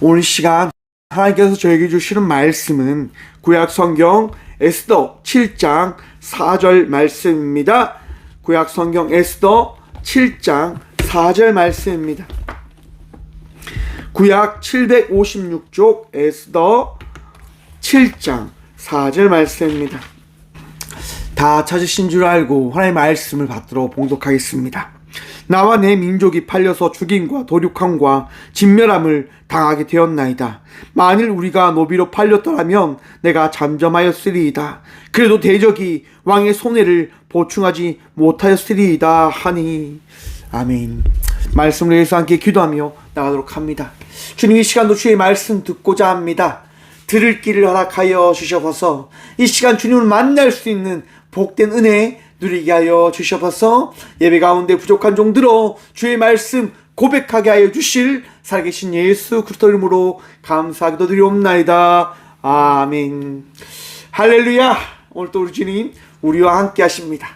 오늘 시간 하나님께서 저에게 주시는 말씀은 구약 성경 에스더 7장 4절 말씀입니다. 구약 성경 에스더 7장 4절 말씀입니다. 구약 756쪽 에스더 7장 4절 말씀입니다. 다 찾으신 줄 알고 하나님의 말씀을 받들어 봉독하겠습니다. 나와 내 민족이 팔려서 죽임과 도륙함과 진멸함을 당하게 되었나이다. 만일 우리가 노비로 팔렸더라면 내가 잠잠하였으리이다. 그래도 대적이 왕의 손해를 보충하지 못하였으리이다 하니. 아멘. 말씀을 위해서 함께 기도하며 나가도록 합니다. 주님, 이 시간도 주의 말씀 듣고자 합니다. 들을 길을 허락하여 주셔서 이 시간 주님을 만날 수 있는 복된 은혜 누리게 하여 주셔서 예배 가운데 부족한 종들어 주의 말씀 고백하게 하여 주실 살아계신 예수 그리스도 이름으로 감사하기도 드리옵나이다. 아멘. 할렐루야. 오늘 또 우리 주님 우리와 함께 하십니다.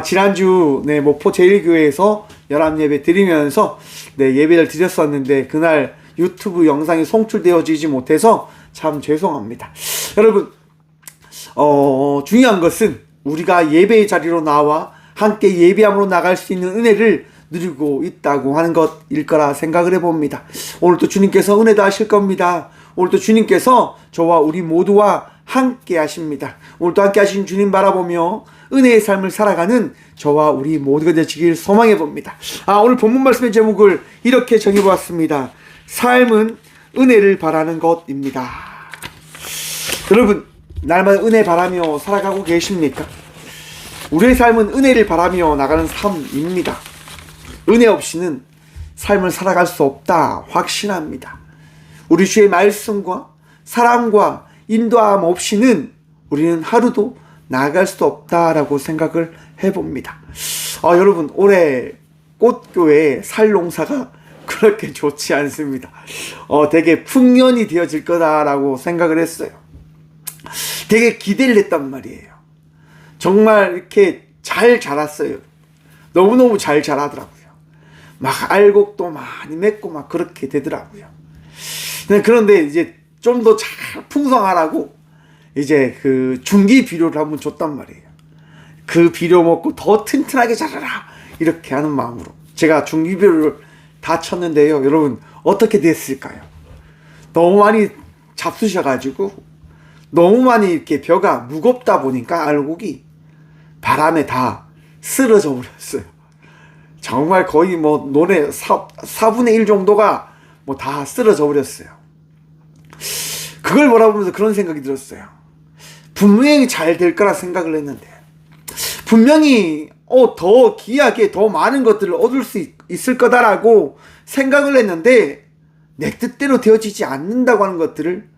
지난주 목포 제1교회에서 열람 예배 드리면서 예배를 드렸었는데 그날 유튜브 영상이 송출되어지지 못해서 참 죄송합니다. 여러분, 중요한 것은 우리가 예배의 자리로 나와 함께 예배함으로 나갈 수 있는 은혜를 누리고 있다고 하는 것일 거라 생각을 해봅니다. 오늘도 주님께서 은혜 다하실 겁니다. 오늘도 주님께서 저와 우리 모두와 함께 하십니다. 오늘도 함께 하신 주님 바라보며 은혜의 삶을 살아가는 저와 우리 모두가 되시길 소망해 봅니다. 오늘 본문 말씀의 제목을 이렇게 정해보았습니다. 삶은 은혜를 바라는 것입니다. 여러분, 날마다 은혜 바라며 살아가고 계십니까? 우리의 삶은 은혜를 바라며 나가는 삶입니다. 은혜 없이는 삶을 살아갈 수 없다 확신합니다. 우리 주의 말씀과 사랑과 인도함 없이는 우리는 하루도 나아갈 수 없다라고 생각을 해봅니다. 여러분, 올해 꽃교회 살농사가 그렇게 좋지 않습니다. 되게 풍년이 되어질 거다라고 생각을 했어요. 되게 기대를 했단 말이에요. 정말 이렇게 잘 자랐어요. 너무너무 잘 자라더라고요. 막 알곡도 많이 맺고 막 그렇게 되더라고요. 그런데 이제 좀 더 잘 풍성하라고 이제 그 중기 비료를 한번 줬단 말이에요. 그 비료 먹고 더 튼튼하게 자라라 이렇게 하는 마음으로 제가 중기 비료를 다 쳤는데요. 여러분, 어떻게 됐을까요? 너무 많이 잡수셔가지고 너무 많이 이렇게 벼가 무겁다 보니까 알곡이 바람에 다 쓰러져 버렸어요. 정말 거의 논의 4분의 1 정도가 다 쓰러져 버렸어요. 그걸 바라보면서 그런 생각이 들었어요. 분명히 잘 될 거라 생각을 했는데, 분명히 더 귀하게 더 많은 것들을 얻을 수 있을 거다라고 생각을 했는데 내 뜻대로 되어지지 않는다고 하는 것들을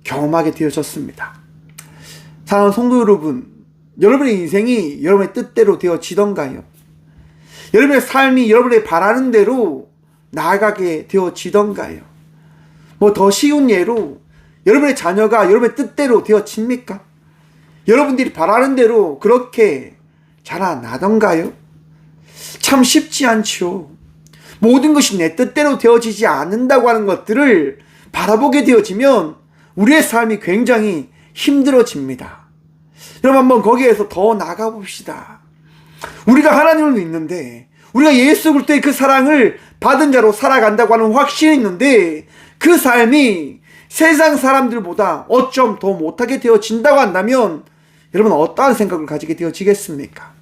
경험하게 되어졌습니다. 사랑하는 성도 여러분, 여러분의 인생이 여러분의 뜻대로 되어지던가요? 여러분의 삶이 여러분의 바라는 대로 나아가게 되어지던가요? 더 쉬운 예로 여러분의 자녀가 여러분의 뜻대로 되어집니까? 여러분들이 바라는 대로 그렇게 자라나던가요? 참 쉽지 않죠. 모든 것이 내 뜻대로 되어지지 않는다고 하는 것들을 바라보게 되어지면 우리의 삶이 굉장히 힘들어집니다. 여러분, 한번 거기에서 더 나가봅시다. 우리가 하나님을 믿는데, 우리가 예수 그리스도의 그 사랑을 받은 자로 살아간다고 하는 확신이 있는데, 그 삶이 세상 사람들보다 어쩜 더 못하게 되어진다고 한다면 여러분, 어떠한 생각을 가지게 되어지겠습니까?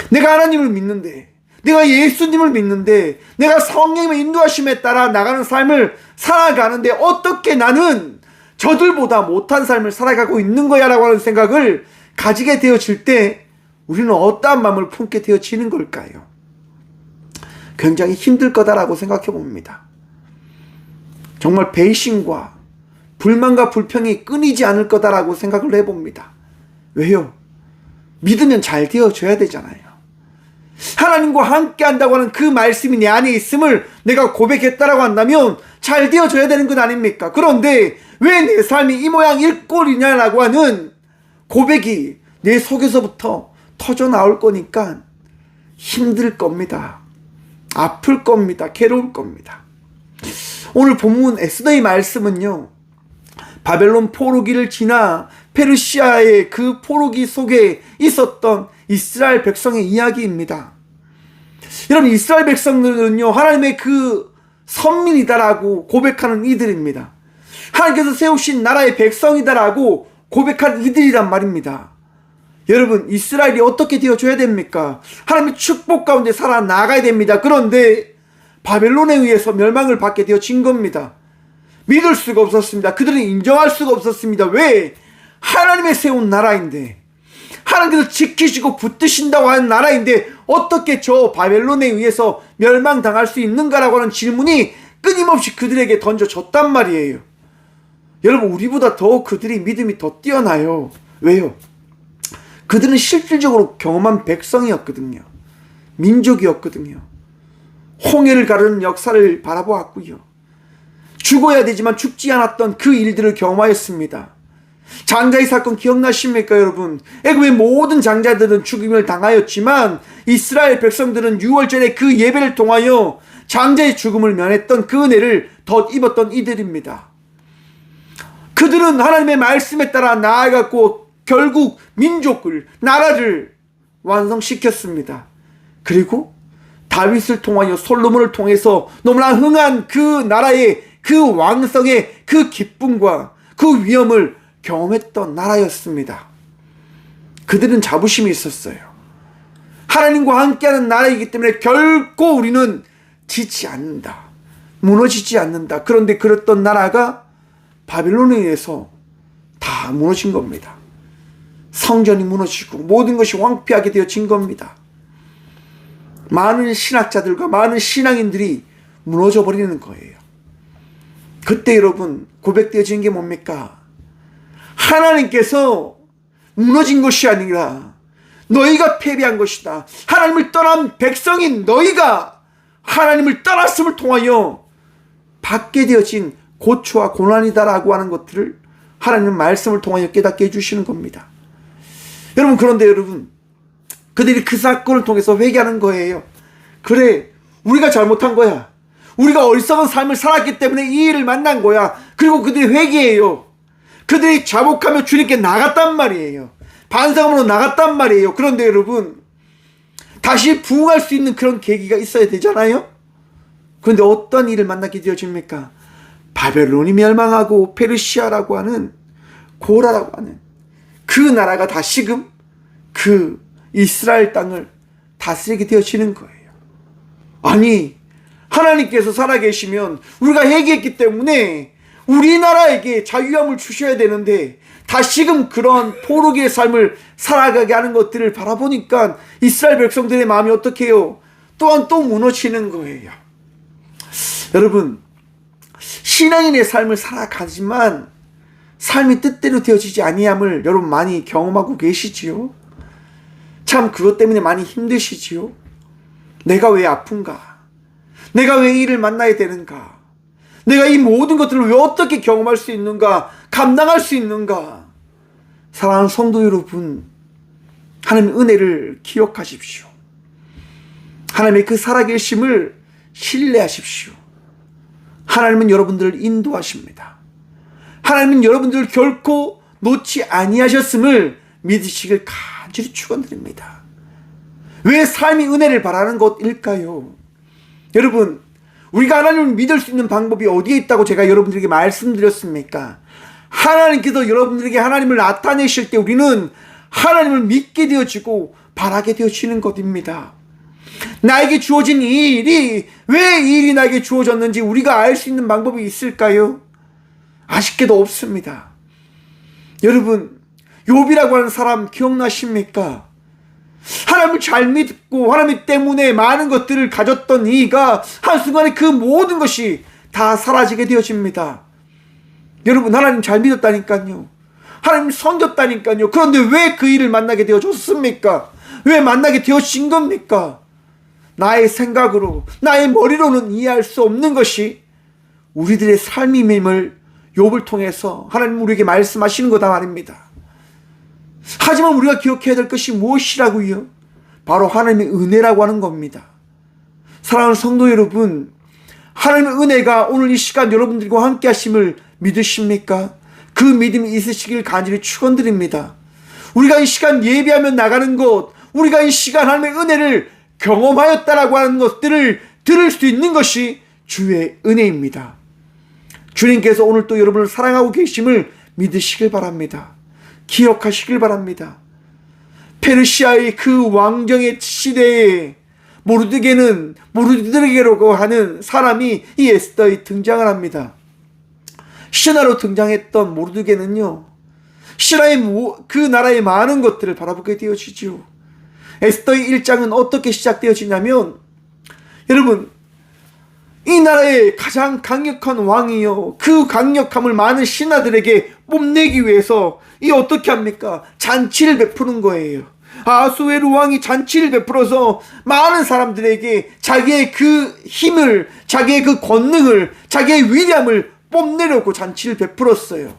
내가 하나님을 믿는데, 내가 예수님을 믿는데, 내가 성령님의 인도하심에 따라 나가는 삶을 살아가는데 어떻게 나는 저들보다 못한 삶을 살아가고 있는 거야 라고 하는 생각을 가지게 되어질 때 우리는 어떠한 마음을 품게 되어지는 걸까요? 굉장히 힘들 거다라고 생각해 봅니다. 정말 배신과 불만과 불평이 끊이지 않을 거다라고 생각을 해봅니다. 왜요? 믿으면 잘 되어져야 되잖아요. 하나님과 함께 한다고 하는 그 말씀이 내 안에 있음을 내가 고백했다라고 한다면 잘 되어져야 되는 것 아닙니까? 그런데 왜 내 삶이 이 모양 이 꼴이냐라고 하는 고백이 내 속에서부터 터져 나올 거니까 힘들 겁니다. 아플 겁니다. 괴로울 겁니다. 오늘 본문 에스더의 말씀은요, 바벨론 포로기를 지나 페르시아의 그 포로기 속에 있었던 이스라엘 백성의 이야기입니다. 여러분, 이스라엘 백성들은요, 하나님의 그 선민이다라고 고백하는 이들입니다. 하나님께서 세우신 나라의 백성이다라고 고백한 이들이란 말입니다. 여러분, 이스라엘이 어떻게 되어줘야 됩니까? 하나님의 축복 가운데 살아나가야 됩니다. 그런데 바벨론에 의해서 멸망을 받게 되어진 겁니다. 믿을 수가 없었습니다. 그들은 인정할 수가 없었습니다. 왜? 하나님의 세운 나라인데, 하나님께서 지키시고 붙드신다고 하는 나라인데 어떻게 저 바벨론에 의해서 멸망당할 수 있는가라고 하는 질문이 끊임없이 그들에게 던져졌단 말이에요. 여러분, 우리보다 더 그들의 믿음이 더 뛰어나요. 왜요? 그들은 실질적으로 경험한 백성이었거든요. 민족이었거든요. 홍해를 가르는 역사를 바라보았고요. 죽어야 되지만 죽지 않았던 그 일들을 경험하였습니다. 장자의 사건 기억나십니까, 여러분? 애굽의 모든 장자들은 죽임을 당하였지만 이스라엘 백성들은 6월 전에 그 예배를 통하여 장자의 죽음을 면했던 그 은혜를 덧입었던 이들입니다. 그들은 하나님의 말씀에 따라 나아갔고 결국 민족을, 나라를 완성시켰습니다. 그리고 다윗을 통하여, 솔로몬을 통해서 너무나 흥한 그 나라의 그 왕성의 그 기쁨과 그 위엄을 경험했던 나라였습니다. 그들은 자부심이 있었어요. 하나님과 함께하는 나라이기 때문에 결코 우리는 지지 않는다, 무너지지 않는다. 그런데 그랬던 나라가 바벨론에 의해서 다 무너진 겁니다. 성전이 무너지고 모든 것이 황폐하게 되어진 겁니다. 많은 신학자들과 많은 신앙인들이 무너져 버리는 거예요. 그때 여러분, 고백되어지는 게 뭡니까? 하나님께서 무너진 것이 아니라 너희가 패배한 것이다. 하나님을 떠난 백성인 너희가 하나님을 떠났음을 통하여 받게 되어진 고초와 고난이다라고 하는 것들을 하나님의 말씀을 통하여 깨닫게 해주시는 겁니다. 여러분, 그런데 여러분, 그들이 그 사건을 통해서 회개하는 거예요. 그래, 우리가 잘못한 거야. 우리가 어리석은 삶을 살았기 때문에 이 일을 만난 거야. 그리고 그들이 회개해요. 그들이 자복하며 주님께 나갔단 말이에요. 반성함으로 나갔단 말이에요. 그런데 여러분, 다시 부흥할 수 있는 그런 계기가 있어야 되잖아요. 그런데 어떤 일을 만나게 되어집니까? 바벨론이 멸망하고 페르시아라고 하는, 고라라고 하는 그 나라가 다시금 그 이스라엘 땅을 다스리게 되어지는 거예요. 아니, 하나님께서 살아계시면 우리가 회개했기 때문에 우리나라에게 자유함을 주셔야 되는데 다시금 그런 포로기의 삶을 살아가게 하는 것들을 바라보니까 이스라엘 백성들의 마음이 어떻게 해요? 또한 또 무너지는 거예요. 여러분, 신앙인의 삶을 살아가지만 삶이 뜻대로 되어지지 아니함을 여러분 많이 경험하고 계시지요? 참 그것 때문에 많이 힘드시지요? 내가 왜 아픈가? 내가 왜 이 일을 만나야 되는가? 내가 이 모든 것들을 왜 어떻게 경험할 수 있는가? 감당할 수 있는가? 사랑하는 성도 여러분, 하나님의 은혜를 기억하십시오. 하나님의 그 살아계심을 신뢰하십시오. 하나님은 여러분들을 인도하십니다. 하나님은 여러분들을 결코 놓지 아니하셨음을 믿으시길 간절히 축원드립니다. 왜 삶이 은혜를 바라는 것일까요? 여러분, 우리가 하나님을 믿을 수 있는 방법이 어디에 있다고 제가 여러분들에게 말씀드렸습니까? 하나님께서 여러분들에게 하나님을 나타내실 때 우리는 하나님을 믿게 되어지고 바라게 되어지는 것입니다. 나에게 주어진 이 일이, 왜 이 일이 나에게 주어졌는지 우리가 알 수 있는 방법이 있을까요? 아쉽게도 없습니다. 여러분, 욥이라고 하는 사람 기억나십니까? 하나님을 잘 믿고 하나님 때문에 많은 것들을 가졌던 이가 한순간에 그 모든 것이 다 사라지게 되어집니다. 여러분, 하나님 잘 믿었다니까요. 하나님 섬겼다니까요. 그런데 왜 그 일을 만나게 되어졌습니까? 왜 만나게 되어진 겁니까? 나의 생각으로, 나의 머리로는 이해할 수 없는 것이 우리들의 삶임을 욥을 통해서 하나님 우리에게 말씀하시는 거다 말입니다. 하지만 우리가 기억해야 될 것이 무엇이라고요? 바로 하나님의 은혜라고 하는 겁니다. 사랑하는 성도 여러분, 하나님의 은혜가 오늘 이 시간 여러분들과 함께 하심을 믿으십니까? 그 믿음이 있으시길 간절히 축원드립니다. 우리가 이 시간 예배하며 나가는 것, 우리가 이 시간 하나님의 은혜를 경험하였다라고 하는 것들을 들을 수 있는 것이 주의 은혜입니다. 주님께서 오늘 또 여러분을 사랑하고 계심을 믿으시길 바랍니다. 기억하시길 바랍니다. 페르시아의 그 왕정의 시대에 모르드게라고 하는 사람이 이 에스더에 등장을 합니다. 신하로 등장했던 모르드게는요, 신하의 그 나라의 많은 것들을 바라보게 되어지죠. 에스더의 1장은 어떻게 시작되어지냐면, 여러분, 이 나라의 가장 강력한 왕이요, 그 강력함을 많은 신하들에게 뽐내기 위해서 이 어떻게 합니까? 잔치를 베푸는 거예요. 아수에르 왕이 잔치를 베풀어서 많은 사람들에게 자기의 그 힘을, 자기의 그 권능을, 자기의 위대함을 뽐내려고 잔치를 베풀었어요.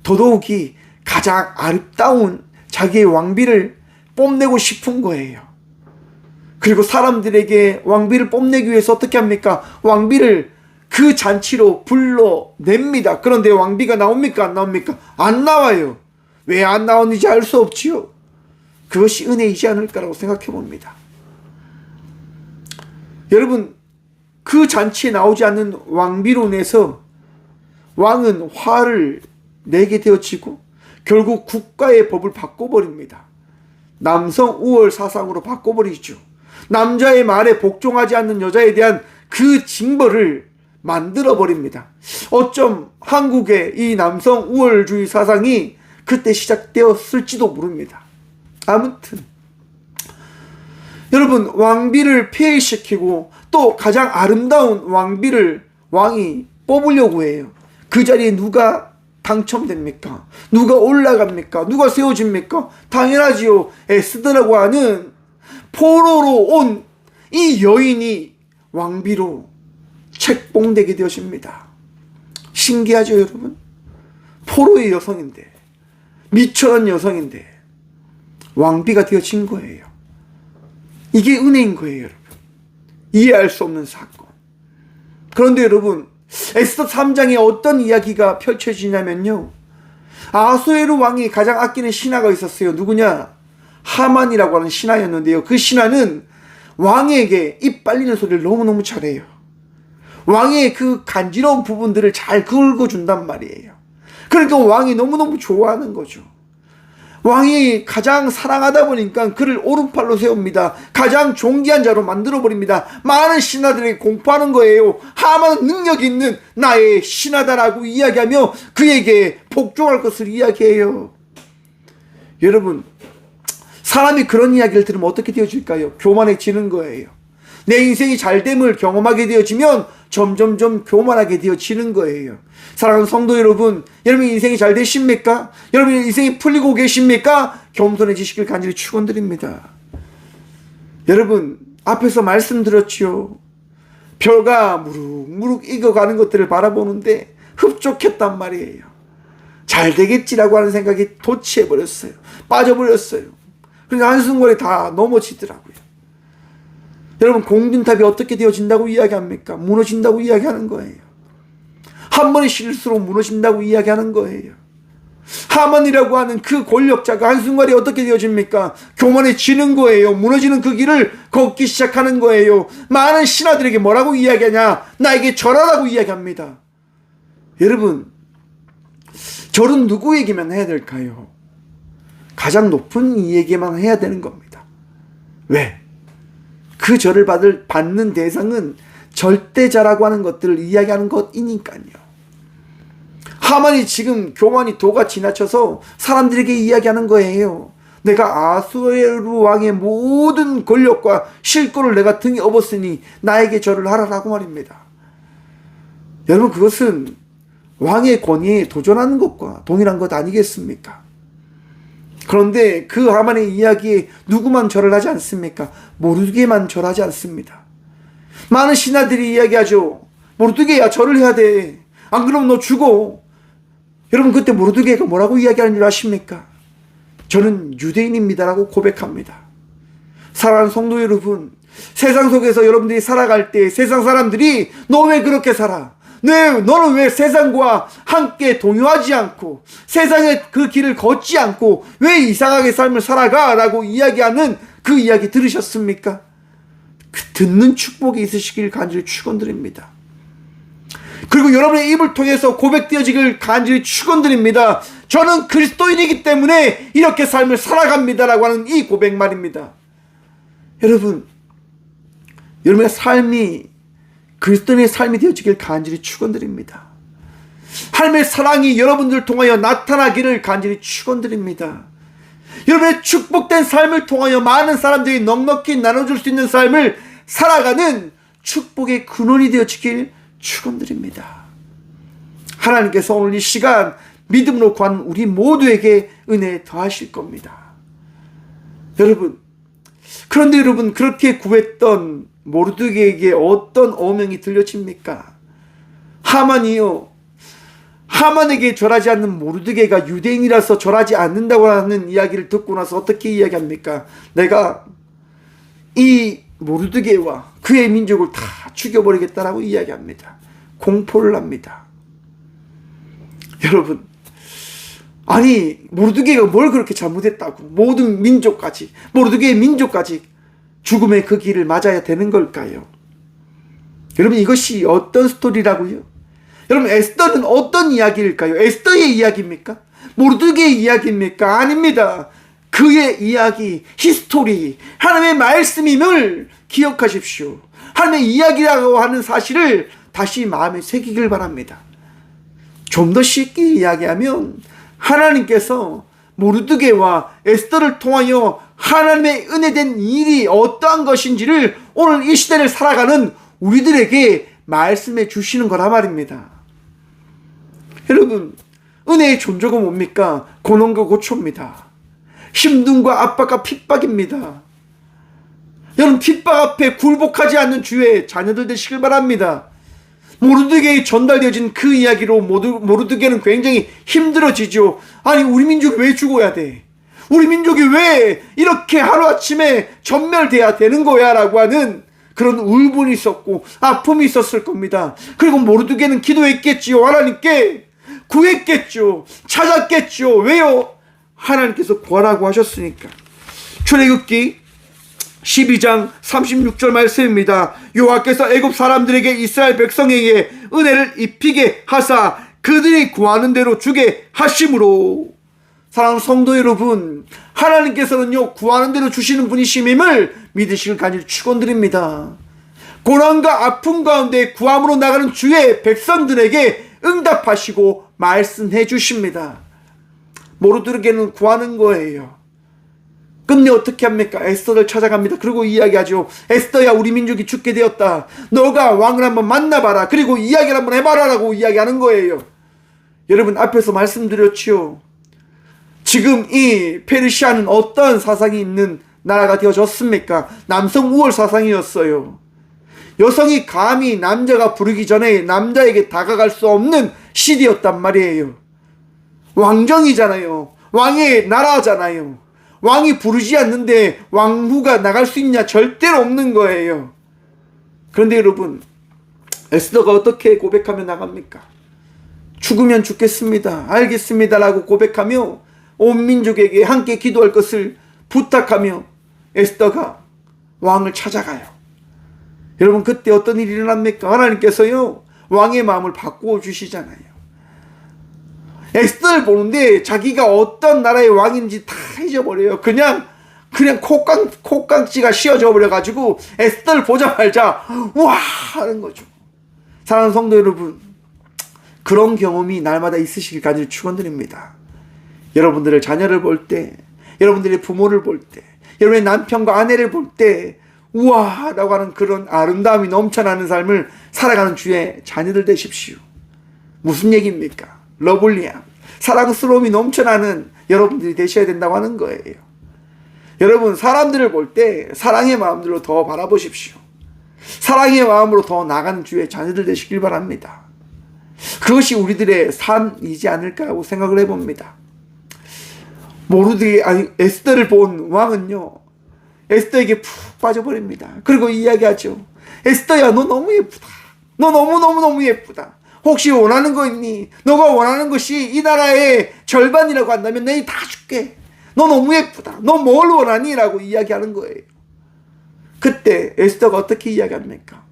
더더욱이 가장 아름다운 자기의 왕비를 뽐내고 싶은 거예요. 그리고 사람들에게 왕비를 뽐내기 위해서 어떻게 합니까? 왕비를 그 잔치로 불러냅니다. 그런데 왕비가 나옵니까? 안 나옵니까? 안 나와요. 왜 안 나오는지 알 수 없지요. 그것이 은혜이지 않을까라고 생각해 봅니다. 여러분, 그 잔치에 나오지 않는 왕비로 인해서 왕은 화를 내게 되어지고 결국 국가의 법을 바꿔버립니다. 남성 우월 사상으로 바꿔버리죠. 남자의 말에 복종하지 않는 여자에 대한 그 징벌을 만들어버립니다. 어쩜 한국의 이 남성 우월주의 사상이 그때 시작되었을지도 모릅니다. 아무튼 여러분, 왕비를 폐위시키고 또 가장 아름다운 왕비를 왕이 뽑으려고 해요. 그 자리에 누가 당첨됩니까? 누가 올라갑니까? 누가 세워집니까? 당연하지요. 에스더라고 하는 포로로 온 이 여인이 왕비로 책봉되게 되어집니다. 신기하죠, 여러분? 포로의 여성인데, 미천한 여성인데 왕비가 되어진 거예요. 이게 은혜인 거예요, 여러분. 이해할 수 없는 사건. 그런데 여러분, 에스더 3장에 어떤 이야기가 펼쳐지냐면요, 아수에르 왕이 가장 아끼는 신하가 있었어요. 누구냐? 하만이라고 하는 신하였는데요, 그 신하는 왕에게 입 빨리는 소리를 너무너무 잘해요. 왕의 그 간지러운 부분들을 잘 긁어준단 말이에요. 그러니까 왕이 너무너무 좋아하는 거죠. 왕이 가장 사랑하다 보니까 그를 오른팔로 세웁니다. 가장 존귀한 자로 만들어버립니다. 많은 신하들에게 공포하는 거예요. 하만은 능력 있는 나의 신하다라고 이야기하며 그에게 복종할 것을 이야기해요. 여러분, 사람이 그런 이야기를 들으면 어떻게 되어질까요? 교만해지는 거예요. 내 인생이 잘됨을 경험하게 되어지면 점점점 교만하게 되어지는 거예요. 사랑하는 성도 여러분, 여러분의 인생이 잘 되십니까? 여러분의 인생이 풀리고 계십니까? 겸손해지시길 간절히 축원드립니다. 여러분, 앞에서 말씀드렸지요. 벼가 무룩무룩 익어가는 것들을 바라보는데 흡족했단 말이에요. 잘 되겠지라고 하는 생각이 도취해버렸어요. 빠져버렸어요. 그래서 한순간에 다 넘어지더라고요. 여러분, 공든탑이 어떻게 되어진다고 이야기합니까? 무너진다고 이야기하는 거예요. 한 번의 실수로 무너진다고 이야기하는 거예요. 하만이라고 하는 그 권력자가 한순간에 어떻게 되어집니까? 교만해지는 거예요. 무너지는 그 길을 걷기 시작하는 거예요. 많은 신하들에게 뭐라고 이야기하냐? 나에게 절하라고 이야기합니다. 여러분, 절은 누구에게만 해야 될까요? 가장 높은 이에게만 해야 되는 겁니다. 왜? 그 절을 받는 대상은 절대자라고 하는 것들을 이야기하는 것이니까요. 하만이 지금 교만이 도가 지나쳐서 사람들에게 이야기하는 거예요. 내가 아수에르 왕의 모든 권력과 실권을 내가 등에 업었으니 나에게 절을 하라라고 말입니다. 여러분, 그것은 왕의 권위에 도전하는 것과 동일한 것 아니겠습니까? 그런데 그 하만의 이야기에 누구만 절을 하지 않습니까? 모르드게만 절하지 않습니다. 많은 신하들이 이야기하죠. 모르드게야, 절을 해야 돼. 안 그러면 너 죽어. 여러분, 그때 모르드게가 뭐라고 이야기하는 줄 아십니까? 저는 유대인입니다라고 고백합니다. 사랑하는 성도 여러분, 세상 속에서 여러분들이 살아갈 때 세상 사람들이 너 왜 그렇게 살아? 너는 왜 세상과 함께 동요하지 않고 세상의 그 길을 걷지 않고 왜 이상하게 삶을 살아가? 라고 이야기하는 그 이야기 들으셨습니까? 듣는 축복이 있으시길 간절히 축원드립니다. 그리고 여러분의 입을 통해서 고백되어지길 간절히 축원드립니다. 저는 그리스도인이기 때문에 이렇게 삶을 살아갑니다라고 하는 이 고백 말입니다. 여러분의 삶이 그리스도인의 삶이 되어지길 간절히 축원드립니다. 하나님의 사랑이 여러분들 통하여 나타나기를 간절히 축원드립니다. 여러분의 축복된 삶을 통하여 많은 사람들이 넉넉히 나눠줄 수 있는 삶을 살아가는 축복의 근원이 되어지길 축원드립니다. 하나님께서 오늘 이 시간 믿음으로 구한 우리 모두에게 은혜 더하실 겁니다. 그런데 여러분, 그렇게 구했던 모르드게에게 어떤 어명이 들려집니까? 하만에게 절하지 않는 모르드게가 유대인이라서 절하지 않는다고 하는 이야기를 듣고 나서 어떻게 이야기합니까? 내가 이 모르드게와 그의 민족을 다 죽여버리겠다라고 이야기합니다. 공포를 합니다. 여러분, 아니 모르드게가 뭘 그렇게 잘못했다고 모든 민족까지, 모르드게의 민족까지 죽음의 그 길을 맞아야 되는 걸까요? 여러분, 이것이 어떤 스토리라고요? 여러분, 에스더는 어떤 이야기일까요? 에스더의 이야기입니까? 모르드게의 이야기입니까? 아닙니다. 그의 이야기, 히스토리, 하나님의 말씀임을 기억하십시오. 하나님의 이야기라고 하는 사실을 다시 마음에 새기길 바랍니다. 좀 더 쉽게 이야기하면 하나님께서 모르드게와 에스더를 통하여 하나님의 은혜된 일이 어떠한 것인지를 오늘 이 시대를 살아가는 우리들에게 말씀해 주시는 거라 말입니다. 여러분, 은혜의 존재가 뭡니까? 고난과 고초입니다. 힘듦과 압박과 핍박입니다. 여러분, 핍박 앞에 굴복하지 않는 주의 자녀들 되시길 바랍니다. 모르드게에 전달되어진 그 이야기로 모르드게는 굉장히 힘들어지죠. 아니, 우리 민족이 왜 죽어야 돼? 우리 민족이 왜 이렇게 하루아침에 전멸돼야 되는 거야? 라고 하는 그런 울분이 있었고 아픔이 있었을 겁니다. 그리고 모르드게는 기도했겠지요. 하나님께 구했겠죠. 찾았겠죠. 왜요? 하나님께서 구하라고 하셨으니까. 출애굽기 12장 36절 말씀입니다. 여호와께서 애굽 사람들에게 이스라엘 백성에게 은혜를 입히게 하사 그들이 구하는 대로 주게 하심으로. 사랑하는 성도 여러분, 하나님께서는요 구하는 대로 주시는 분이심임을 믿으시길 간절히 축원드립니다. 고난과 아픔 가운데 구함으로 나가는 주의 백성들에게 응답하시고 말씀해 주십니다. 모르드게는 구하는 거예요. 끝내 어떻게 합니까? 에스더를 찾아갑니다. 그리고 이야기하죠. 에스더야, 우리 민족이 죽게 되었다. 너가 왕을 한번 만나봐라. 그리고 이야기를 한번 해봐라 라고 이야기하는 거예요. 여러분, 앞에서 말씀드렸지요. 지금 이 페르시아는 어떤 사상이 있는 나라가 되어졌습니까? 남성 우월 사상이었어요. 여성이 감히 남자가 부르기 전에 남자에게 다가갈 수 없는 시대였단 말이에요. 왕정이잖아요. 왕의 나라잖아요. 왕이 부르지 않는데 왕후가 나갈 수 있냐? 절대로 없는 거예요. 그런데 여러분, 에스더가 어떻게 고백하며 나갑니까? 죽으면 죽겠습니다. 알겠습니다. 라고 고백하며 온 민족에게 함께 기도할 것을 부탁하며 에스더가 왕을 찾아가요. 여러분, 그때 어떤 일이 일어납니까? 하나님께서요 왕의 마음을 바꾸어 주시잖아요. 에스더를 보는데 자기가 어떤 나라의 왕인지 다 잊어버려요. 그냥 콧강지가 씌어져 버려가지고 에스더를 보자마자 와 하는 거죠. 사랑하는 성도 여러분, 그런 경험이 날마다 있으시길 간절히 축원드립니다. 여러분들의 자녀를 볼 때, 여러분들의 부모를 볼 때, 여러분의 남편과 아내를 볼 때 우와 라고 하는 그런 아름다움이 넘쳐나는 삶을 살아가는 주의 자녀들 되십시오. 무슨 얘기입니까? 러블리함, 사랑스러움이 넘쳐나는 여러분들이 되셔야 된다고 하는 거예요. 여러분, 사람들을 볼 때 사랑의 마음들로 더 바라보십시오. 사랑의 마음으로 더 나가는 주의 자녀들 되시길 바랍니다. 그것이 우리들의 삶이지 않을까 하고 생각을 해봅니다. 에스더를 본 왕은요 에스더에게 푹 빠져버립니다. 그리고 이야기하죠. 에스더야, 너 너무 예쁘다. 너 너무너무너무 예쁘다. 혹시 원하는 거 있니? 너가 원하는 것이 이 나라의 절반이라고 한다면 내가 다 줄게. 너 너무 예쁘다. 너 뭘 원하니? 라고 이야기하는 거예요. 그때 에스더가 어떻게 이야기합니까?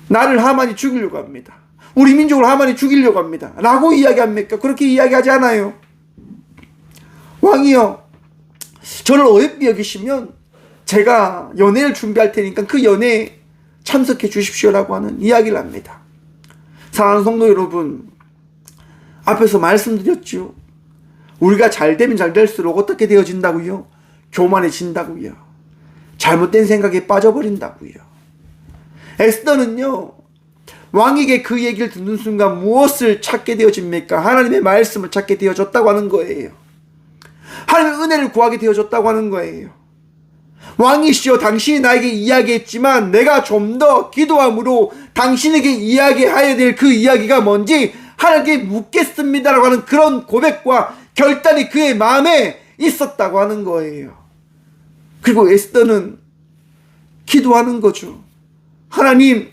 나를 하만이 죽이려고 합니다. 우리 민족을 하만이 죽이려고 합니다. 라고 이야기합니까? 그렇게 이야기하지 않아요. 왕이여, 저를 어여삐 여기시면 제가 연회를 준비할 테니까 그 연회에 참석해 주십시오라고 하는 이야기를 합니다. 사랑하는 성도 여러분, 앞에서 말씀드렸죠. 우리가 잘 되면 잘 될수록 어떻게 되어진다고요? 교만해진다고요. 잘못된 생각에 빠져버린다고요. 에스더는요, 왕에게 그 얘기를 듣는 순간 무엇을 찾게 되어집니까? 하나님의 말씀을 찾게 되어졌다고 하는 거예요. 하나님의 은혜를 구하게 되어졌다고 하는 거예요. 왕이시여, 당신이 나에게 이야기했지만 내가 좀 더 기도함으로 당신에게 이야기해야 될 그 이야기가 뭔지 하나님께 묻겠습니다라고 하는 그런 고백과 결단이 그의 마음에 있었다고 하는 거예요. 그리고 에스더는 기도하는 거죠. 하나님,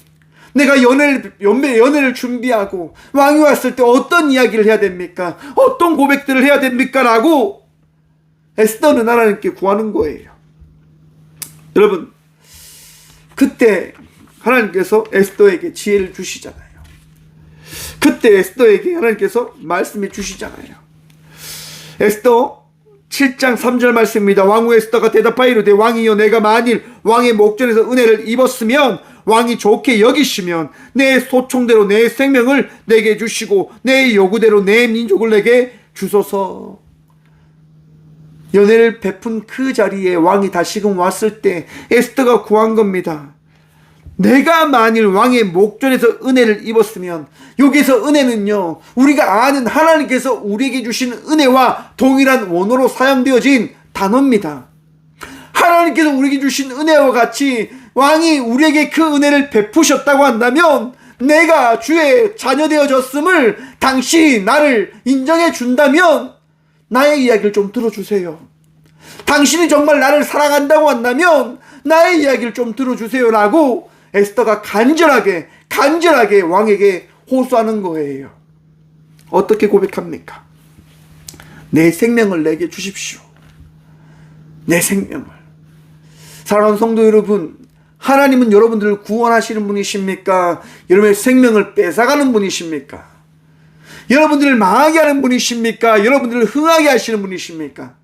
내가 연회를 준비하고 왕이 왔을 때 어떤 이야기를 해야 됩니까? 어떤 고백들을 해야 됩니까? 라고 에스더는 하나님께 구하는 거예요. 여러분, 그때 하나님께서 에스더에게 지혜를 주시잖아요. 그때 에스더에게 하나님께서 말씀해 주시잖아요. 에스더 7장 3절 말씀입니다. 왕후 에스더가 대답하이르되 왕이여, 내가 만일 왕의 목전에서 은혜를 입었으면 왕이 좋게 여기시면 내 소총대로 내 생명을 내게 주시고 내 요구대로 내 민족을 내게 주소서. 연회를 베푼 그 자리에 왕이 다시금 왔을 때 에스더가 구한 겁니다. 내가 만일 왕의 목전에서 은혜를 입었으면, 여기서 은혜는요, 우리가 아는 하나님께서 우리에게 주신 은혜와 동일한 원어로 사용되어진 단어입니다. 하나님께서 우리에게 주신 은혜와 같이 왕이 우리에게 그 은혜를 베푸셨다고 한다면, 내가 주의 자녀 되어졌음을 당신이 나를 인정해 준다면 나의 이야기를 좀 들어주세요. 당신이 정말 나를 사랑한다고 한다면 나의 이야기를 좀 들어주세요라고 에스더가 간절하게 왕에게 호소하는 거예요. 어떻게 고백합니까? 내 생명을 내게 주십시오. 내 생명을. 사랑하는 성도 여러분, 하나님은 여러분들을 구원하시는 분이십니까? 여러분의 생명을 뺏어가는 분이십니까? 여러분들을 망하게 하는 분이십니까? 여러분들을 흥하게 하시는 분이십니까?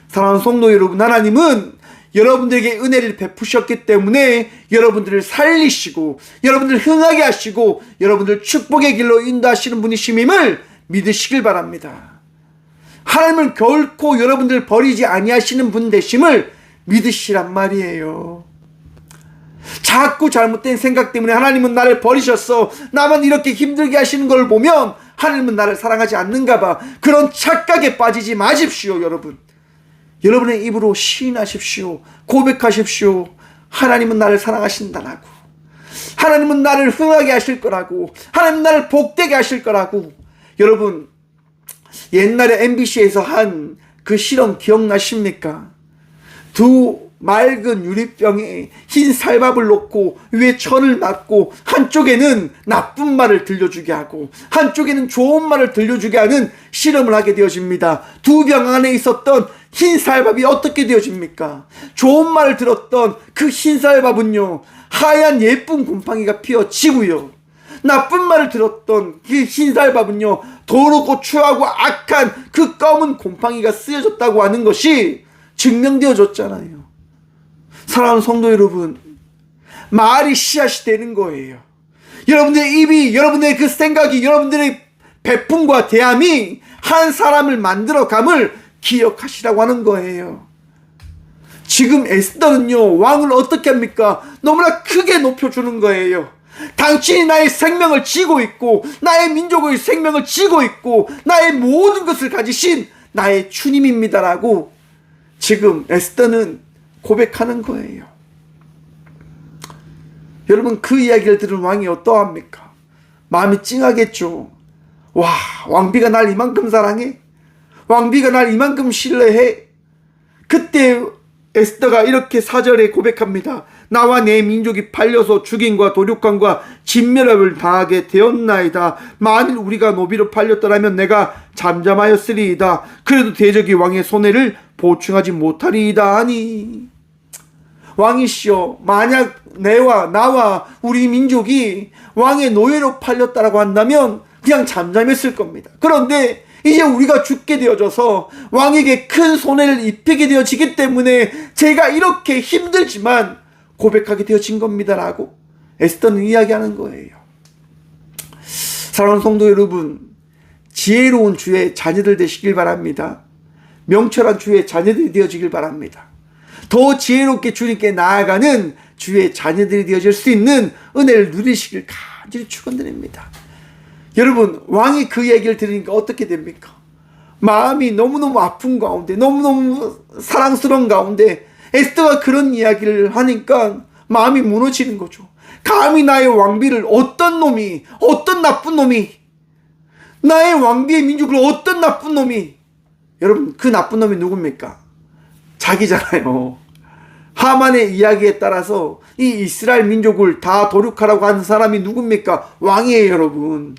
사랑하는 성도 여러분, 하나님은 여러분들에게 은혜를 베푸셨기 때문에 여러분들을 살리시고 여러분들을 흥하게 하시고 여러분들 축복의 길로 인도하시는 분이심임을 믿으시길 바랍니다. 하나님은 결코 여러분들을 버리지 아니하시는 분 되심을 믿으시란 말이에요. 자꾸 잘못된 생각 때문에 하나님은 나를 버리셨어, 나만 이렇게 힘들게 하시는 걸 보면 하나님은 나를 사랑하지 않는가 봐, 그런 착각에 빠지지 마십시오. 여러분의 입으로 시인하십시오. 고백하십시오. 하나님은 나를 사랑하신다라고, 하나님은 나를 흥하게 하실 거라고, 하나님은 나를 복되게 하실 거라고. 여러분, 옛날에 MBC에서 한 그 실험 기억나십니까? 두 맑은 유리병에 흰 쌀밥을 넣고 위에 천을 맞고 한쪽에는 나쁜 말을 들려주게 하고 한쪽에는 좋은 말을 들려주게 하는 실험을 하게 되어집니다. 두 병 안에 있었던 흰 쌀밥이 어떻게 되어집니까? 좋은 말을 들었던 그 흰 쌀밥은요, 하얀 예쁜 곰팡이가 피어지고요, 나쁜 말을 들었던 그 흰 쌀밥은요, 더럽고 추하고 악한 그 검은 곰팡이가 쓰여졌다고 하는 것이 증명되어졌잖아요. 사랑하는 성도 여러분, 말이 씨앗이 되는 거예요. 여러분들의 입이, 여러분들의 그 생각이, 여러분들의 베품과 대함이 한 사람을 만들어감을 기억하시라고 하는 거예요. 지금 에스더는요, 왕을 어떻게 합니까? 너무나 크게 높여주는 거예요. 당신이 나의 생명을 쥐고 있고 나의 민족의 생명을 쥐고 있고 나의 모든 것을 가지신 나의 주님입니다라고 지금 에스더는 고백하는 거예요. 여러분, 그 이야기를 들은 왕이 어떠합니까? 마음이 찡하겠죠. 와, 왕비가 날 이만큼 사랑해? 왕비가 날 이만큼 신뢰해? 그때 에스더가 이렇게 4절에 고백합니다. 나와 내 민족이 팔려서 죽임과 도륙함과 진멸함을 당하게 되었나이다. 만일 우리가 노비로 팔렸더라면 내가 잠잠하였으리이다. 그래도 대적이 왕의 손해를 보충하지 못하리이다 하니, 왕이시여, 만약 나와 우리 민족이 왕의 노예로 팔렸다라고 한다면 그냥 잠잠했을 겁니다. 그런데 이제 우리가 죽게 되어져서 왕에게 큰 손해를 입히게 되어지기 때문에 제가 이렇게 힘들지만 고백하게 되어진 겁니다라고 에스더는 이야기하는 거예요. 사랑하는 성도 여러분, 지혜로운 주의 자녀들 되시길 바랍니다. 명철한 주의 자녀들이 되어지길 바랍니다. 더 지혜롭게 주님께 나아가는 주의 자녀들이 되어질 수 있는 은혜를 누리시길 간절히 축원드립니다. 여러분, 왕이 그 얘기를 들으니까 어떻게 됩니까? 마음이 너무너무 아픈 가운데, 너무너무 사랑스러운 가운데 에스더가 그런 이야기를 하니까 마음이 무너지는 거죠. 감히 나의 왕비를 어떤 나쁜 놈이, 나의 왕비의 민족을 어떤 나쁜 놈이, 여러분, 그 나쁜 놈이 누굽니까? 자기잖아요. 하만의 이야기에 따라서 이 이스라엘 민족을 다 도륙하라고 하는 사람이 누굽니까? 왕이에요, 여러분.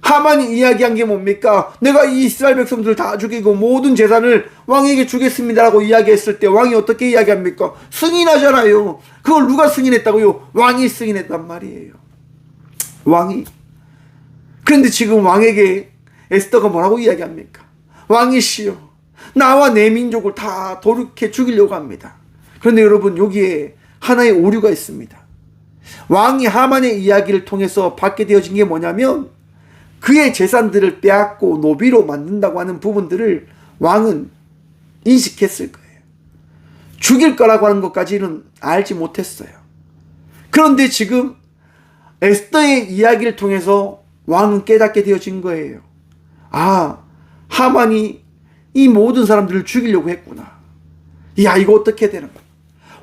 하만이 이야기한 게 뭡니까? 내가 이 이스라엘 백성들을 다 죽이고 모든 재산을 왕에게 주겠습니다라고 이야기했을 때 왕이 어떻게 이야기합니까? 승인하잖아요. 그걸 누가 승인했다고요? 왕이 승인했단 말이에요. 왕이. 그런데 지금 왕에게 에스더가 뭐라고 이야기합니까? 왕이시여, 나와 내 민족을 다 도륙해 죽이려고 합니다. 그런데 여러분, 여기에 하나의 오류가 있습니다. 왕이 하만의 이야기를 통해서 받게 되어진 게 뭐냐면, 그의 재산들을 빼앗고 노비로 만든다고 하는 부분들을 왕은 인식했을 거예요. 죽일 거라고 하는 것까지는 알지 못했어요. 그런데 지금 에스더의 이야기를 통해서 왕은 깨닫게 되어진 거예요. 아, 하만이 이 모든 사람들을 죽이려고 했구나. 야, 이거 어떻게 되는 거야?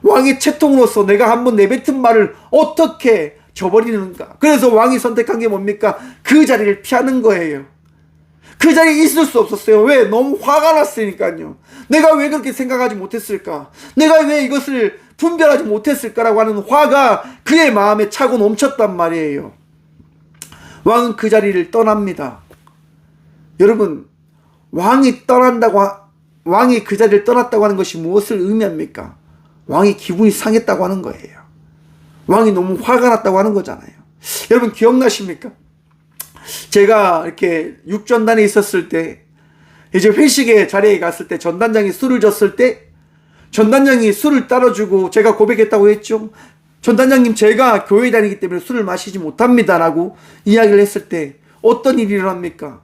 왕의 채통으로서 내가 한번 내뱉은 말을 어떻게 저버리는가? 그래서 왕이 선택한 게 뭡니까? 그 자리를 피하는 거예요. 그 자리에 있을 수 없었어요. 왜? 너무 화가 났으니까요. 내가 왜 그렇게 생각하지 못했을까? 내가 왜 이것을 분별하지 못했을까라고 하는 화가 그의 마음에 차고 넘쳤단 말이에요. 왕은 그 자리를 떠납니다. 여러분, 왕이 그 자리를 떠났다고 하는 것이 무엇을 의미합니까? 왕이 기분이 상했다고 하는 거예요. 왕이 너무 화가 났다고 하는 거잖아요. 여러분, 기억나십니까? 제가 이렇게 육전단에 있었을 때, 이제 회식의 자리에 갔을 때 전단장이 술을 줬을 때, 전단장이 술을 따라주고 제가 고백했다고 했죠. 전단장님, 제가 교회 다니기 때문에 술을 마시지 못합니다 라고 이야기를 했을 때 어떤 일이 일어납니까?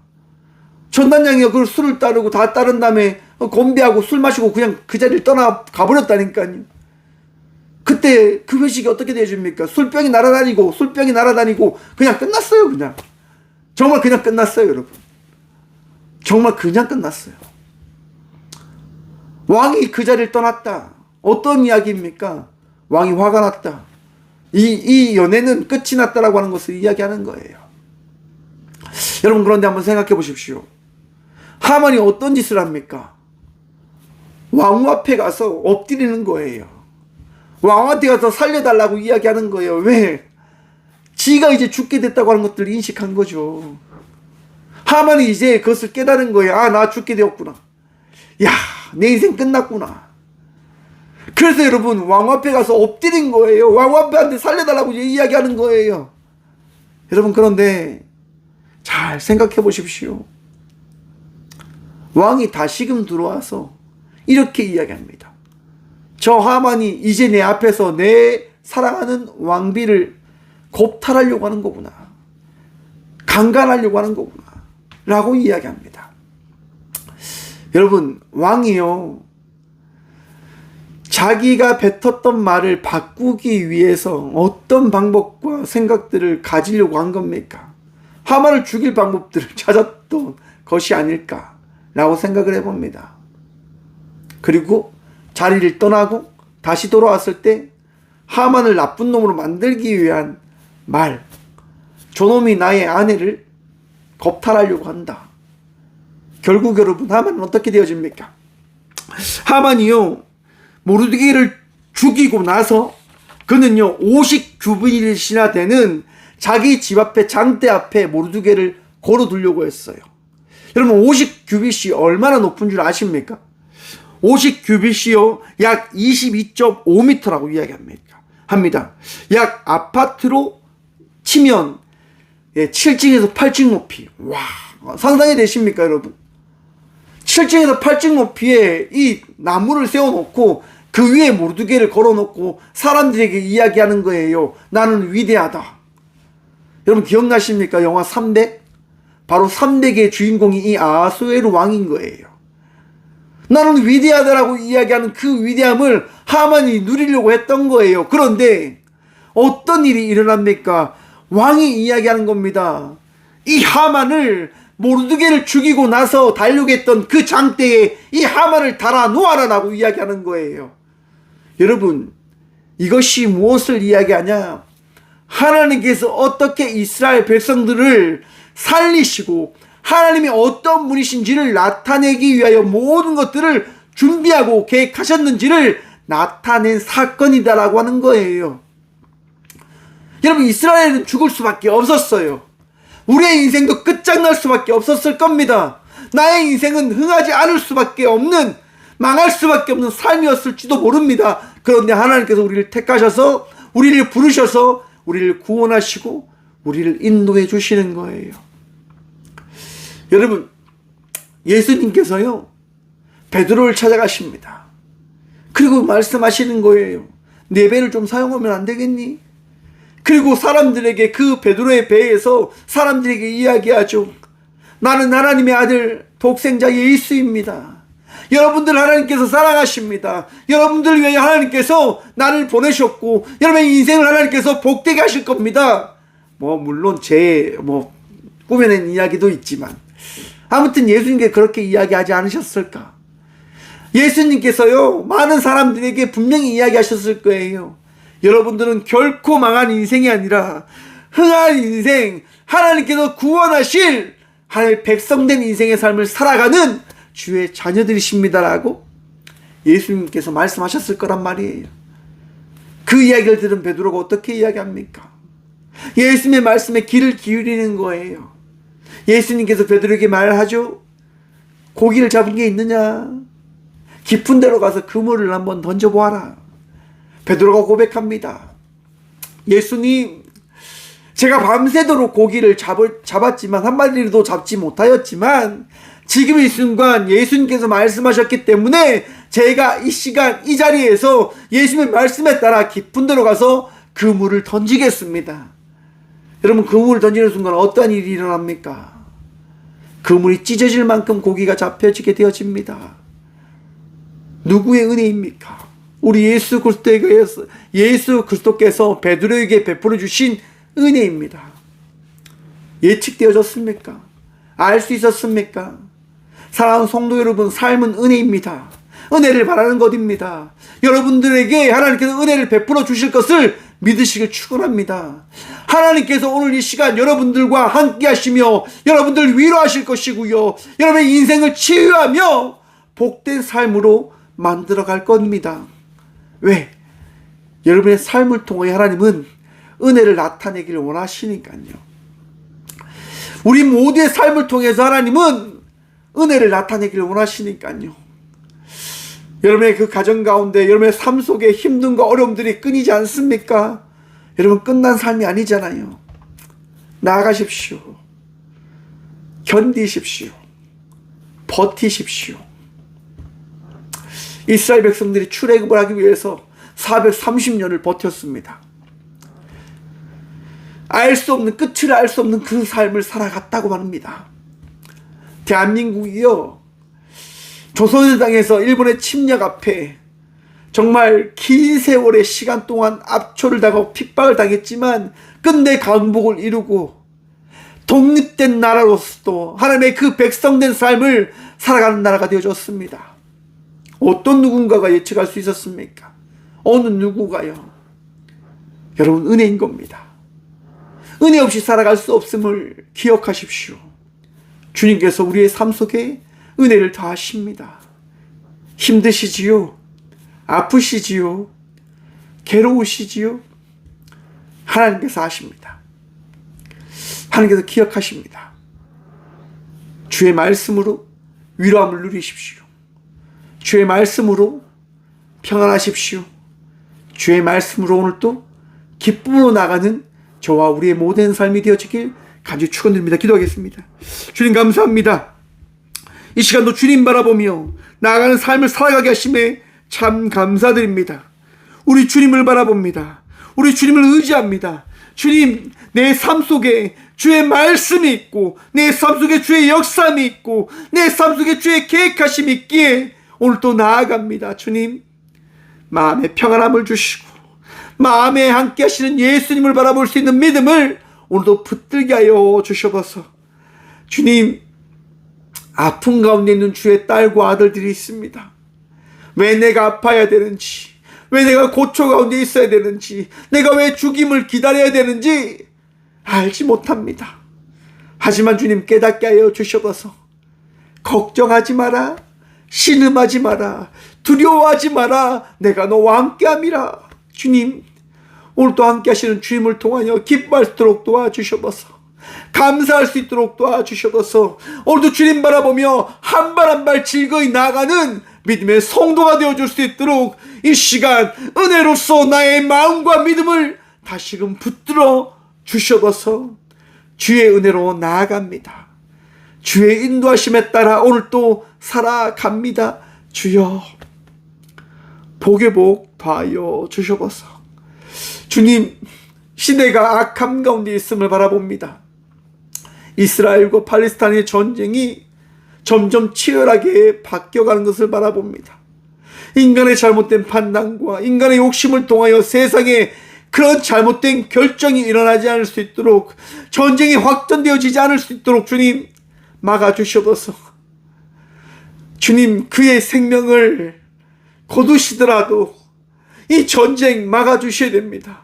전단장이 그 술을 따르고 다 따른 다음에 건배하고 술 마시고 그냥 그 자리를 떠나 가버렸다니까요. 그때 그 회식이 어떻게 되어줍니까? 술병이 날아다니고 그냥 끝났어요. 그냥 정말 그냥 끝났어요. 여러분, 정말 그냥 끝났어요. 왕이 그 자리를 떠났다. 어떤 이야기입니까? 왕이 화가 났다. 이 연애는 끝이 났다라고 하는 것을 이야기하는 거예요. 여러분, 그런데 한번 생각해 보십시오. 하만이 어떤 짓을 합니까? 왕 앞에 가서 엎드리는 거예요. 왕한테 가서 살려달라고 이야기하는 거예요. 왜? 지가 이제 죽게 됐다고 하는 것들을 인식한 거죠. 하만이 이제 그것을 깨달은 거예요. 아, 나 죽게 되었구나. 야, 내 인생 끝났구나. 그래서 여러분, 왕 앞에 가서 엎드린 거예요. 왕 앞에한테 살려달라고 이야기하는 거예요. 여러분, 그런데 잘 생각해 보십시오. 왕이 다시금 들어와서 이렇게 이야기합니다. 저 하만이 이제 내 앞에서 내 사랑하는 왕비를 겁탈하려고 하는 거구나. 강간하려고 하는 거구나. 라고 이야기합니다. 여러분, 왕이요, 자기가 뱉었던 말을 바꾸기 위해서 어떤 방법과 생각들을 가지려고 한 겁니까? 하만을 죽일 방법들을 찾았던 것이 아닐까라고 생각을 해봅니다. 그리고 자리를 떠나고 다시 돌아왔을 때 하만을 나쁜 놈으로 만들기 위한 말, 저놈이 나의 아내를 겁탈하려고 한다. 결국 여러분, 하만은 어떻게 되어집니까? 하만이요, 모르드게를 죽이고 나서 그는요 50규빗이나 되는 자기 집 앞에 장대 앞에 모르드게를 걸어두려고 했어요. 여러분 50규빗이 얼마나 높은 줄 아십니까? 50규빗이요 약 22.5m라고 이야기합니다. 약 아파트로 치면 7층에서 8층 높이. 와, 상상이 되십니까 여러분? 7층에서 8층 높이에 이 나무를 세워놓고 그 위에 모르드게를 걸어놓고 사람들에게 이야기하는 거예요. 나는 위대하다. 여러분 기억나십니까? 영화 300? 바로 300의 주인공이 이 아하수에로 왕인 거예요. 나는 위대하다라고 이야기하는 그 위대함을 하만이 누리려고 했던 거예요. 그런데 어떤 일이 일어납니까? 왕이 이야기하는 겁니다. 이 하만을 모르드게를 죽이고 나서 달려겠던 그 장대에 이 하만을 달아 놓아라라고 이야기하는 거예요. 여러분 이것이 무엇을 이야기하냐? 하나님께서 어떻게 이스라엘 백성들을 살리시고 하나님이 어떤 분이신지를 나타내기 위하여 모든 것들을 준비하고 계획하셨는지를 나타낸 사건이다라고 하는 거예요. 여러분 이스라엘은 죽을 수밖에 없었어요. 우리의 인생도 끝장날 수밖에 없었을 겁니다. 나의 인생은 흥하지 않을 수밖에 없는, 망할 수밖에 없는 삶이었을지도 모릅니다. 그런데 하나님께서 우리를 택하셔서 우리를 부르셔서 우리를 구원하시고 우리를 인도해 주시는 거예요. 여러분 예수님께서요 베드로를 찾아가십니다. 그리고 말씀하시는 거예요. 내 배를 좀 사용하면 안 되겠니? 그리고 사람들에게 그 베드로의 배에서 사람들에게 이야기하죠. 나는 하나님의 아들 독생자 예수입니다. 여러분들 하나님께서 사랑하십니다. 여러분들 위해 하나님께서 나를 보내셨고 여러분의 인생을 하나님께서 복되게 하실 겁니다. 물론 제 꾸며낸 이야기도 있지만 아무튼 예수님께 그렇게 이야기하지 않으셨을까? 예수님께서요 많은 사람들에게 분명히 이야기하셨을 거예요. 여러분들은 결코 망한 인생이 아니라 흥한 인생, 하나님께서 구원하실 하나님의 백성된 인생의 삶을 살아가는 주의 자녀들이십니다라고 예수님께서 말씀하셨을 거란 말이에요. 그 이야기를 들은 베드로가 어떻게 이야기합니까? 예수님의 말씀에 귀를 기울이는 거예요. 예수님께서 베드로에게 말하죠. 고기를 잡은 게 있느냐? 깊은 데로 가서 그물을 한번 던져보아라. 베드로가 고백합니다. 예수님, 제가 밤새도록 고기를 잡았지만 한 마리도 잡지 못하였지만 지금 이 순간 예수님께서 말씀하셨기 때문에 제가 이 시간 이 자리에서 예수님의 말씀에 따라 깊은 데로 가서 그물을 던지겠습니다. 여러분 그물을 던지는 순간 어떠한 일이 일어납니까? 그물이 찢어질 만큼 고기가 잡혀지게 되어집니다. 누구의 은혜입니까? 우리 예수 그리스도께서 베드로에게 베풀어 주신 은혜입니다. 예측되어졌습니까? 알 수 있었습니까? 사랑하는 성도 여러분, 삶은 은혜입니다. 은혜를 바라는 것입니다. 여러분들에게 하나님께서 은혜를 베풀어 주실 것을 믿으시길 축원합니다. 하나님께서 오늘 이 시간 여러분들과 함께 하시며 여러분들 위로하실 것이고요. 여러분의 인생을 치유하며 복된 삶으로 만들어 갈 겁니다. 왜? 여러분의 삶을 통해 하나님은 은혜를 나타내기를 원하시니까요. 우리 모두의 삶을 통해서 하나님은 은혜를 나타내기를 원하시니까요. 여러분의 그 가정 가운데 여러분의 삶 속에 힘듦과 어려움들이 끊이지 않습니까? 여러분 끝난 삶이 아니잖아요. 나아가십시오. 견디십시오. 버티십시오. 이스라엘 백성들이 출애굽을 하기 위해서 430년을 버텼습니다. 알 수 없는, 끝을 알 수 없는 그 삶을 살아갔다고 합니다. 대한민국이요, 조선을 당해서 일본의 침략 앞에 정말 긴 세월의 시간 동안 압초를 당하고 핍박을 당했지만 끝내 강복을 이루고 독립된 나라로서도 하나님의 그 백성된 삶을 살아가는 나라가 되어졌습니다. 어떤 누군가가 예측할 수 있었습니까? 어느 누구가요? 여러분 은혜인 겁니다. 은혜 없이 살아갈 수 없음을 기억하십시오. 주님께서 우리의 삶 속에 은혜를 더하십니다. 힘드시지요? 아프시지요? 괴로우시지요? 하나님께서 아십니다. 하나님께서 기억하십니다. 주의 말씀으로 위로함을 누리십시오. 주의 말씀으로 평안하십시오. 주의 말씀으로 오늘도 기쁨으로 나가는 저와 우리의 모든 삶이 되어지길 간절히 축원드립니다. 기도하겠습니다. 주님 감사합니다. 이 시간도 주님 바라보며 나아가는 삶을 살아가게 하심에 참 감사드립니다. 우리 주님을 바라봅니다. 우리 주님을 의지합니다. 주님, 내 삶 속에 주의 말씀이 있고 내 삶 속에 주의 역사함이 있고 내 삶 속에 주의 계획하심이 있기에 오늘 또 나아갑니다. 주님, 마음에 평안함을 주시고 마음에 함께 하시는 예수님을 바라볼 수 있는 믿음을 오늘도 붙들게 하여 주셔서 주님, 아픈 가운데 있는 주의 딸과 아들들이 있습니다. 왜 내가 아파야 되는지, 왜 내가 고초 가운데 있어야 되는지, 내가 왜 죽임을 기다려야 되는지 알지 못합니다. 하지만 주님 깨닫게 하여 주셔서 걱정하지 마라, 신음하지 마라, 두려워하지 마라, 내가 너와 함께함이라. 주님, 오늘도 함께 하시는 주님을 통하여 기뻐할 수 있도록 도와주셔서 감사할 수 있도록 도와주셔서 오늘도 주님 바라보며 한 발 한 발 즐거이 나아가는 믿음의 성도가 되어줄 수 있도록 이 시간 은혜로서 나의 마음과 믿음을 다시금 붙들어 주셔서 주의 은혜로 나아갑니다. 주의 인도하심에 따라 오늘 또 살아갑니다. 주여, 복의 복 더하여 주셔서 주님, 시대가 악함 가운데 있음을 바라봅니다. 이스라엘과 팔레스타인의 전쟁이 점점 치열하게 바뀌어가는 것을 바라봅니다. 인간의 잘못된 판단과 인간의 욕심을 통하여 세상에 그런 잘못된 결정이 일어나지 않을 수 있도록, 전쟁이 확전되어지지 않을 수 있도록 주님 막아주셔서 주님, 그의 생명을 거두시더라도 이 전쟁 막아주셔야 됩니다.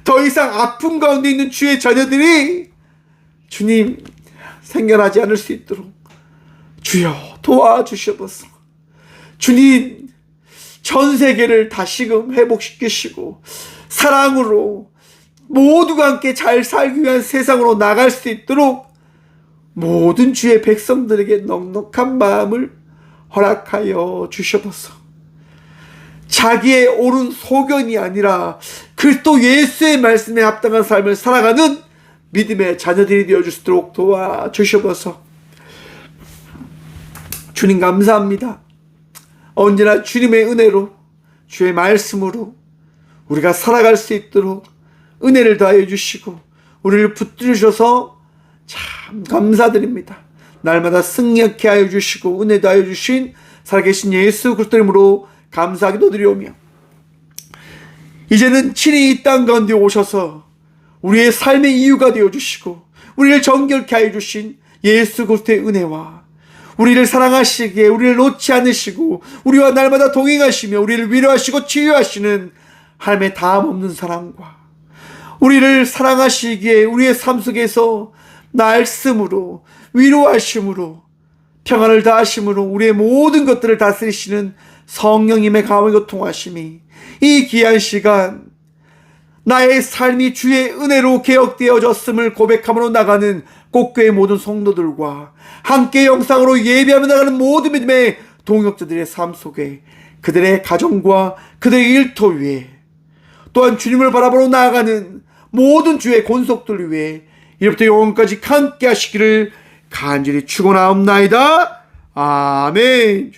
더 이상 아픔 가운데 있는 주의 자녀들이 주님 생겨나지 않을 수 있도록 주여 도와주셔서 주님, 전 세계를 다시금 회복시키시고 사랑으로 모두가 함께 잘 살기 위한 세상으로 나갈 수 있도록 모든 주의 백성들에게 넉넉한 마음을 허락하여 주셔서 자기의 옳은 소견이 아니라 그리스도 예수의 말씀에 합당한 삶을 살아가는 믿음의 자녀들이 되어줄 수 있도록 도와주셔서 주님 감사합니다. 언제나 주님의 은혜로 주의 말씀으로 우리가 살아갈 수 있도록 은혜를 더하여 주시고 우리를 붙들으셔서 참 감사드립니다. 날마다 승리하게 하여 주시고 은혜 더하여 주신 살아계신 예수 그리스도 이름으로 감사하기도 드리오며, 이제는 친히 이 땅 가운데 오셔서 우리의 삶의 이유가 되어주시고 우리를 정결케 하여 주신 예수 그리스도의 은혜와 우리를 사랑하시기에 우리를 놓지 않으시고 우리와 날마다 동행하시며 우리를 위로하시고 치유하시는 하나님의 다함 없는 사랑과 우리를 사랑하시기에 우리의 삶 속에서 말씀으로 위로하심으로 평안을 다하심으로 우리의 모든 것들을 다스리시는 성령님의 강하고 통하심이 이 귀한 시간 나의 삶이 주의 은혜로 개혁되어졌음을 고백함으로 나가는 꽃교회 모든 성도들과 함께 영상으로 예배하며 나가는 모든 믿음의 동역자들의 삶 속에 그들의 가정과 그들의 일터 위에 또한 주님을 바라보러 나아가는 모든 주의 권속들 위에 이제부터 영원까지 함께 하시기를 간절히 축원하옵나이다. 아멘.